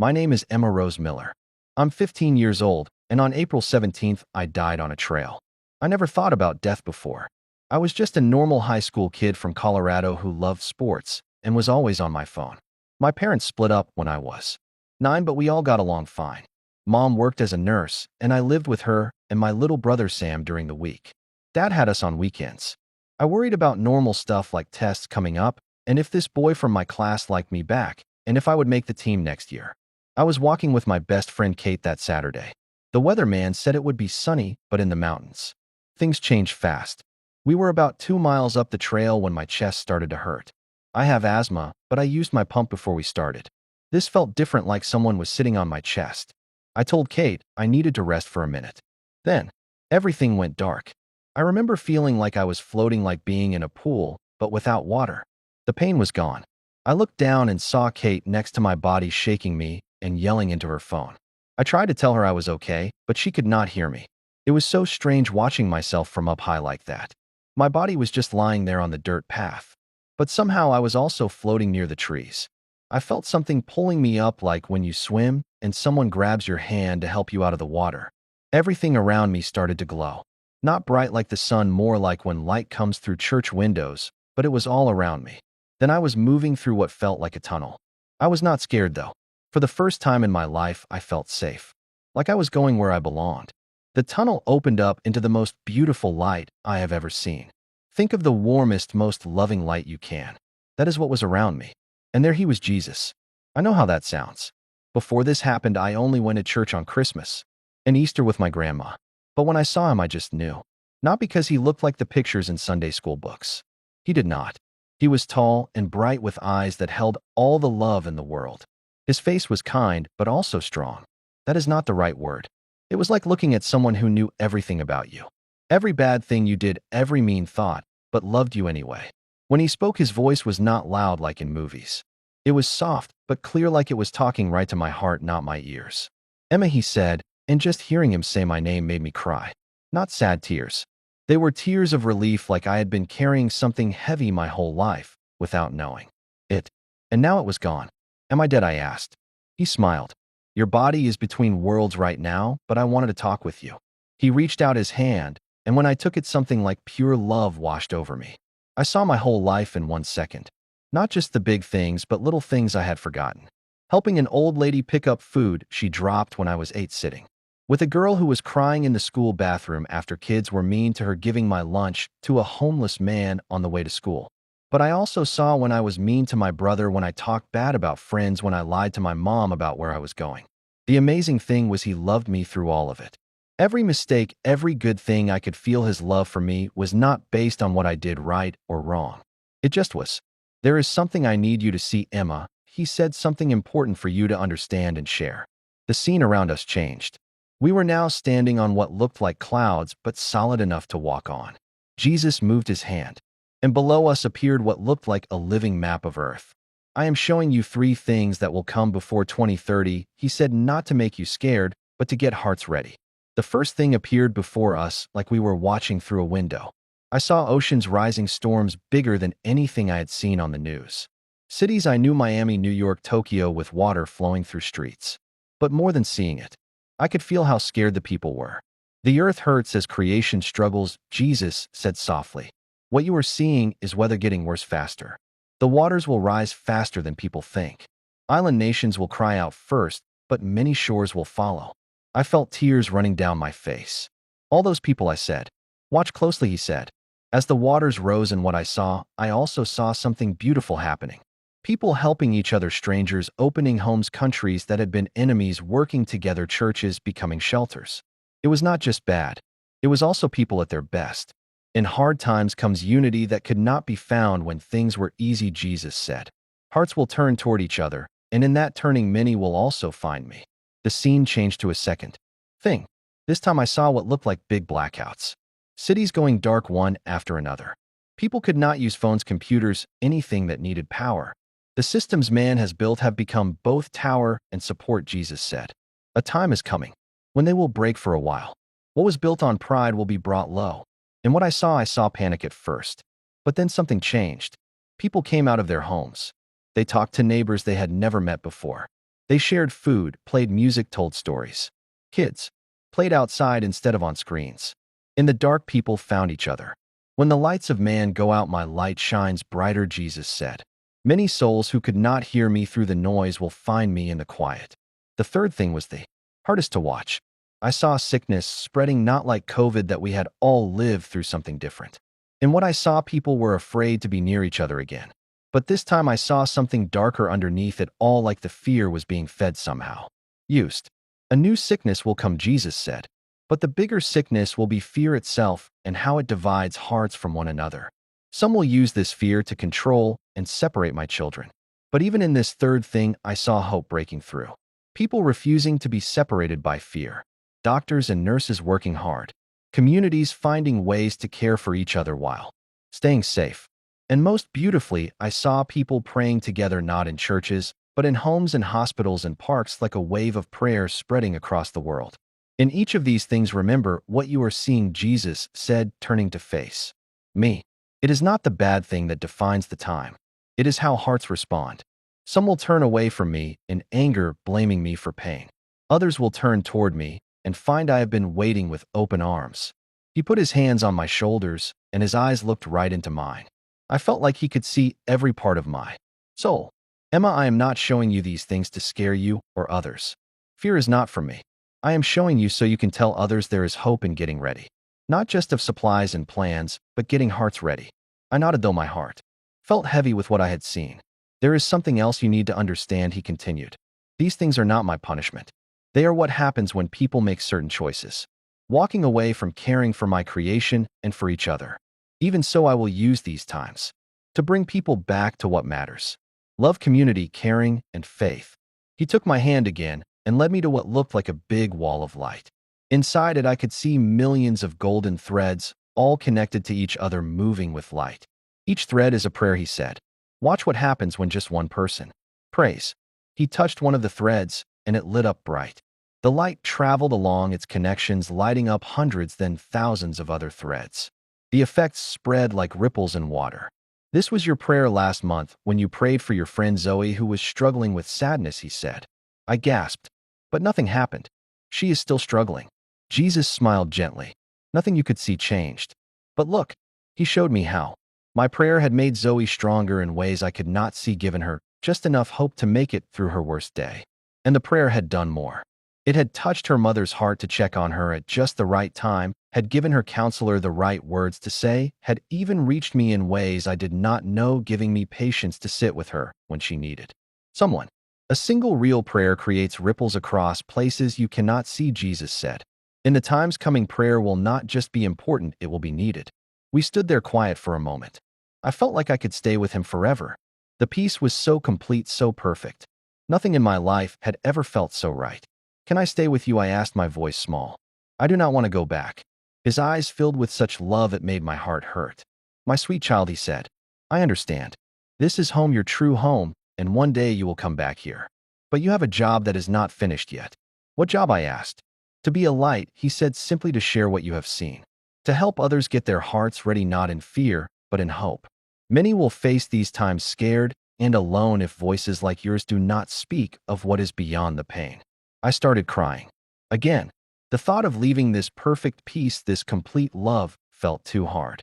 My name is Emma Rose Miller. I'm 15 years old, and on April 17th, I died on a trail. I never thought about death before. I was just a normal high school kid from Colorado who loved sports and was always on my phone. My parents split up when I was 9, but we all got along fine. Mom worked as a nurse, and I lived with her and my little brother Sam during the week. Dad had us on weekends. I worried about normal stuff like tests coming up, and if this boy from my class liked me back, and if I would make the team next year. I was walking with my best friend Kate that Saturday. The weatherman said it would be sunny, but in the mountains. Things changed fast. We were about 2 miles up the trail when my chest started to hurt. I have asthma, but I used my pump before we started. This felt different, like someone was sitting on my chest. I told Kate I needed to rest for a minute. Then, everything went dark. I remember feeling like I was floating, like being in a pool, but without water. The pain was gone. I looked down and saw Kate next to my body shaking me and yelling into her phone. I tried to tell her I was okay, but she could not hear me. It was so strange watching myself from up high like that. My body was just lying there on the dirt path. But somehow I was also floating near the trees. I felt something pulling me up, like when you swim and someone grabs your hand to help you out of the water. Everything around me started to glow. Not bright like the sun, more like when light comes through church windows, but it was all around me. Then I was moving through what felt like a tunnel. I was not scared though. For the first time in my life, I felt safe. Like I was going where I belonged. The tunnel opened up into the most beautiful light I have ever seen. Think of the warmest, most loving light you can. That is what was around me. And there he was, Jesus. I know how that sounds. Before this happened, I only went to church on Christmas and Easter with my grandma. But when I saw him, I just knew. Not because he looked like the pictures in Sunday school books. He did not. He was tall and bright with eyes that held all the love in the world. His face was kind, but also strong. That is not the right word. It was like looking at someone who knew everything about you. Every bad thing you did, every mean thought, but loved you anyway. When he spoke, his voice was not loud like in movies. It was soft, but clear, like it was talking right to my heart, not my ears. Emma, he said, and just hearing him say my name made me cry. Not sad tears. They were tears of relief, like I had been carrying something heavy my whole life, without knowing it. And now it was gone. Am I dead? I asked. He smiled. Your body is between worlds right now, but I wanted to talk with you. He reached out his hand, and when I took it, something like pure love washed over me. I saw my whole life in 1 second. Not just the big things, but little things I had forgotten. Helping an old lady pick up food she dropped when I was 8, sitting with a girl who was crying in the school bathroom after kids were mean to her, giving my lunch to a homeless man on the way to school. But I also saw when I was mean to my brother, when I talked bad about friends, when I lied to my mom about where I was going. The amazing thing was he loved me through all of it. Every mistake, every good thing, I could feel his love for me was not based on what I did right or wrong. It just was. There is something I need you to see, Emma. He said, something important for you to understand and share. The scene around us changed. We were now standing on what looked like clouds, but solid enough to walk on. Jesus moved his hand, and below us appeared what looked like a living map of Earth. I am showing you 3 things that will come before 2030, he said, not to make you scared, but to get hearts ready. The first thing appeared before us like we were watching through a window. I saw oceans rising, storms bigger than anything I had seen on the news. Cities I knew, Miami, New York, Tokyo, with water flowing through streets. But more than seeing it, I could feel how scared the people were. The earth hurts as creation struggles, Jesus said softly. What you are seeing is weather getting worse faster. The waters will rise faster than people think. Island nations will cry out first, but many shores will follow. I felt tears running down my face. All those people, I said. Watch closely, he said. As the waters rose and what I saw, I also saw something beautiful happening. People helping each other, strangers opening homes, countries that had been enemies working together, churches becoming shelters. It was not just bad. It was also people at their best. In hard times comes unity that could not be found when things were easy, Jesus said. Hearts will turn toward each other, and in that turning, many will also find me. The scene changed to a second thing. This time I saw what looked like big blackouts. Cities going dark one after another. People could not use phones, computers, anything that needed power. The systems man has built have become both tower and support, Jesus said. A time is coming when they will break for a while. What was built on pride will be brought low. And what I saw panic at first. But then something changed. People came out of their homes. They talked to neighbors they had never met before. They shared food, played music, told stories. Kids played outside instead of on screens. In the dark, people found each other. When the lights of man go out, my light shines brighter, Jesus said. Many souls who could not hear me through the noise will find me in the quiet. The third thing was the hardest to watch. I saw sickness spreading, not like COVID, that we had all lived through something different. In what I saw, people were afraid to be near each other again. But this time I saw something darker underneath it all, like the fear was being fed somehow. Used. A new sickness will come, Jesus said. But the bigger sickness will be fear itself and how it divides hearts from one another. Some will use this fear to control and separate my children. But even in this third thing, I saw hope breaking through. People refusing to be separated by fear. Doctors and nurses working hard. Communities finding ways to care for each other while staying safe. And most beautifully, I saw people praying together, not in churches, but in homes and hospitals and parks, like a wave of prayer spreading across the world. In each of these things, remember what you are seeing, Jesus said, turning to face me. It is not the bad thing that defines the time. It is how hearts respond. Some will turn away from me in anger, blaming me for pain. Others will turn toward me and find I have been waiting with open arms. He put his hands on my shoulders, and his eyes looked right into mine. I felt like he could see every part of my soul. Emma, I am not showing you these things to scare you or others. Fear is not for me. I am showing you so you can tell others there is hope in getting ready. Not just of supplies and plans, but getting hearts ready. I nodded, though my heart felt heavy with what I had seen. There is something else you need to understand, he continued. These things are not my punishment. They are what happens when people make certain choices, walking away from caring for my creation and for each other. Even so, I will use these times to bring people back to what matters: love, community, caring, and faith. He took my hand again and led me to what looked like a big wall of light. Inside it, I could see millions of golden threads, all connected to each other, moving with light. Each thread is a prayer, he said. Watch what happens when just one person prays. He touched one of the threads, and it lit up bright. The light traveled along its connections, lighting up hundreds, then thousands of other threads. The effects spread like ripples in water. This was your prayer last month when you prayed for your friend Zoe, who was struggling with sadness, he said. I gasped, but nothing happened. She is still struggling. Jesus smiled gently. Nothing you could see changed. But look, he showed me how. My prayer had made Zoe stronger in ways I could not see, given her just enough hope to make it through her worst day. And the prayer had done more. It had touched her mother's heart to check on her at just the right time, had given her counselor the right words to say, had even reached me in ways I did not know, giving me patience to sit with her when she needed someone. A single real prayer creates ripples across places you cannot see, Jesus said. In the times coming, prayer will not just be important, it will be needed. We stood there quiet for a moment. I felt like I could stay with him forever. The peace was so complete, so perfect. Nothing in my life had ever felt so right. Can I stay with you? I asked, my voice small. I do not want to go back. His eyes filled with such love it made my heart hurt. My sweet child, he said. I understand. This is home, your true home, and one day you will come back here. But you have a job that is not finished yet. What job? I asked. To be a light, he said, simply to share what you have seen. To help others get their hearts ready, not in fear, but in hope. Many will face these times scared and alone if voices like yours do not speak of what is beyond the pain. I started crying. Again, the thought of leaving this perfect peace, this complete love, felt too hard.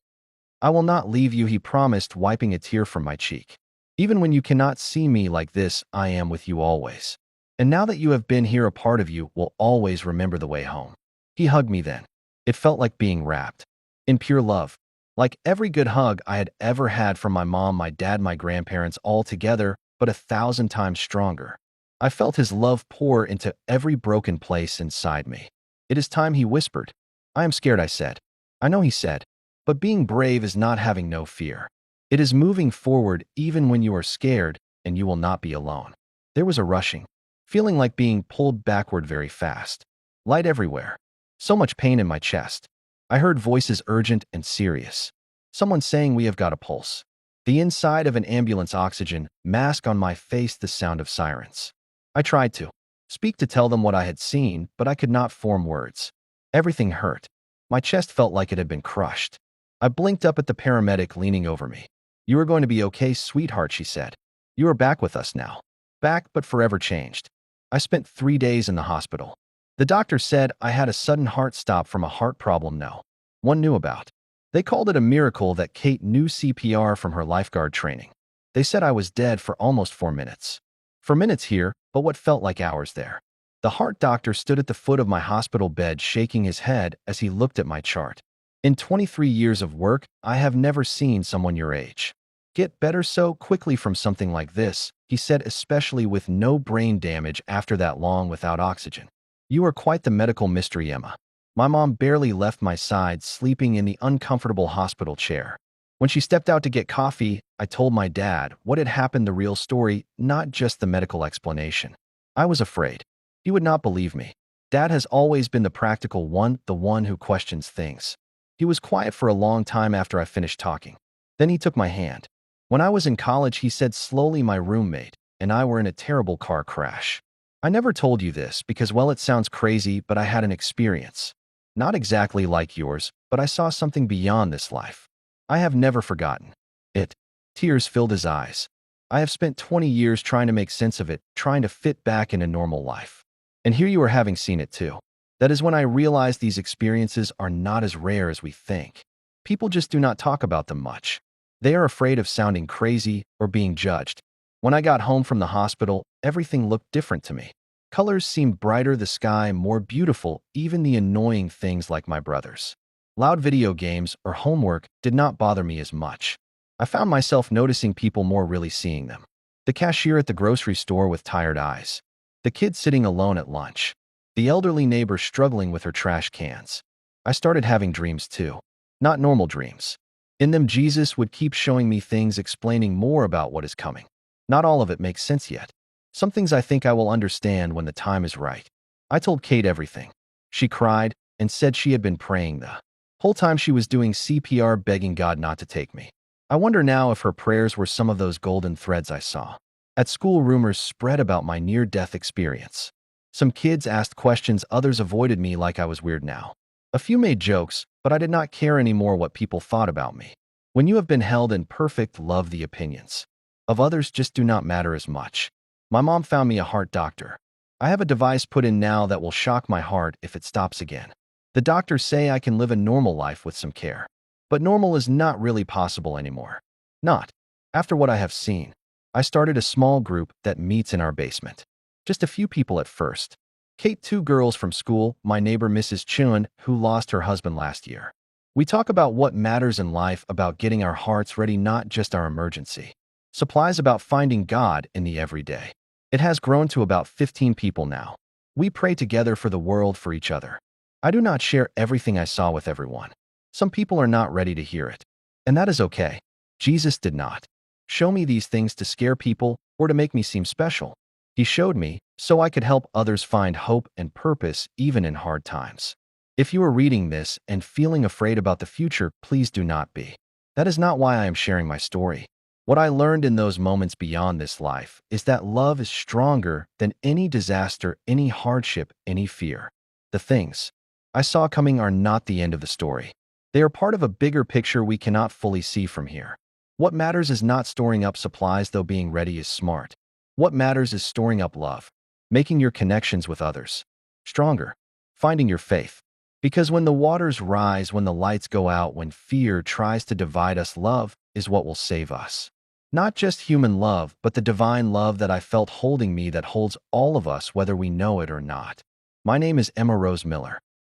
I will not leave you, he promised, wiping a tear from my cheek. Even when you cannot see me like this, I am with you always. And now that you have been here, a part of you will always remember the way home. He hugged me then. It felt like being wrapped in pure love. Like every good hug I had ever had from my mom, my dad, my grandparents, all together, but 1,000 times stronger. I felt his love pour into every broken place inside me. It is time, he whispered. I am scared, I said. I know, he said. But being brave is not having no fear. It is moving forward even when you are scared, and you will not be alone. There was a rushing, feeling like being pulled backward very fast. Light everywhere. So much pain in my chest. I heard voices, urgent and serious. Someone saying, we have got a pulse. The inside of an ambulance, oxygen, mask on my face, the sound of sirens. I tried to speak, to tell them what I had seen, but I could not form words. Everything hurt. My chest felt like it had been crushed. I blinked up at the paramedic leaning over me. You are going to be okay, sweetheart, she said. You are back with us now. Back, but forever changed. I spent 3 days in the hospital. The doctor said I had a sudden heart stop from a heart problem no one knew about. They called it a miracle that Kate knew CPR from her lifeguard training. They said I was dead for almost 4 minutes. For minutes here, but what felt like hours there. The heart doctor stood at the foot of my hospital bed shaking his head as he looked at my chart. In 23 years of work, I have never seen someone your age get better so quickly from something like this, he said, especially with no brain damage after that long without oxygen. You are quite the medical mystery, Emma. My mom barely left my side, sleeping in the uncomfortable hospital chair. When she stepped out to get coffee, I told my dad what had happened, the real story, not just the medical explanation. I was afraid. He would not believe me. Dad has always been the practical one, the one who questions things. He was quiet for a long time after I finished talking. Then he took my hand. When I was in college, he said slowly, my roommate and I were in a terrible car crash. I never told you this because, well, it sounds crazy, but I had an experience. Not exactly like yours, but I saw something beyond this life. I have never forgotten it. Tears filled his eyes. I have spent 20 years trying to make sense of it, trying to fit back in a normal life. And here you are having seen it too. That is when I realized these experiences are not as rare as we think. People just do not talk about them much. They are afraid of sounding crazy or being judged. When I got home from the hospital, everything looked different to me. Colors seemed brighter, the sky more beautiful, even the annoying things like my brothers. Loud video games or homework did not bother me as much. I found myself noticing people more, really seeing them. The cashier at the grocery store with tired eyes. The kid sitting alone at lunch. The elderly neighbor struggling with her trash cans. I started having dreams too. Not normal dreams. In them, Jesus would keep showing me things, explaining more about what is coming. Not all of it makes sense yet. Some things I think I will understand when the time is right. I told Kate everything. She cried and said she had been praying the whole time she was doing CPR, begging God not to take me. I wonder now if her prayers were some of those golden threads I saw. At school, rumors spread about my near-death experience. Some kids asked questions, others avoided me like I was weird now. A few made jokes, but I did not care anymore what people thought about me. When you have been held in perfect love, the opinions of others just do not matter as much. My mom found me a heart doctor. I have a device put in now that will shock my heart if it stops again. The doctors say I can live a normal life with some care. But normal is not really possible anymore. Not after what I have seen. I started a small group that meets in our basement. Just a few people at first. Kate, 2 girls from school, my neighbor Mrs. Chun, who lost her husband last year. We talk about what matters in life, about getting our hearts ready, not just our emergency supplies, about finding God in the everyday. It has grown to about 15 people now. We pray together for the world, for each other. I do not share everything I saw with everyone. Some people are not ready to hear it. And that is okay. Jesus did not show me these things to scare people or to make me seem special. He showed me so I could help others find hope and purpose even in hard times. If you are reading this and feeling afraid about the future, please do not be. That is not why I am sharing my story. What I learned in those moments beyond this life is that love is stronger than any disaster, any hardship, any fear. The things I saw coming are not the end of the story. They are part of a bigger picture we cannot fully see from here. What matters is not storing up supplies, though being ready is smart. What matters is storing up love, making your connections with others stronger, finding your faith. Because when the waters rise, when the lights go out, when fear tries to divide us, love is what will save us. Not just human love, but the divine love that I felt holding me, that holds all of us, whether we know it or not. My name is Emma Rose Miller.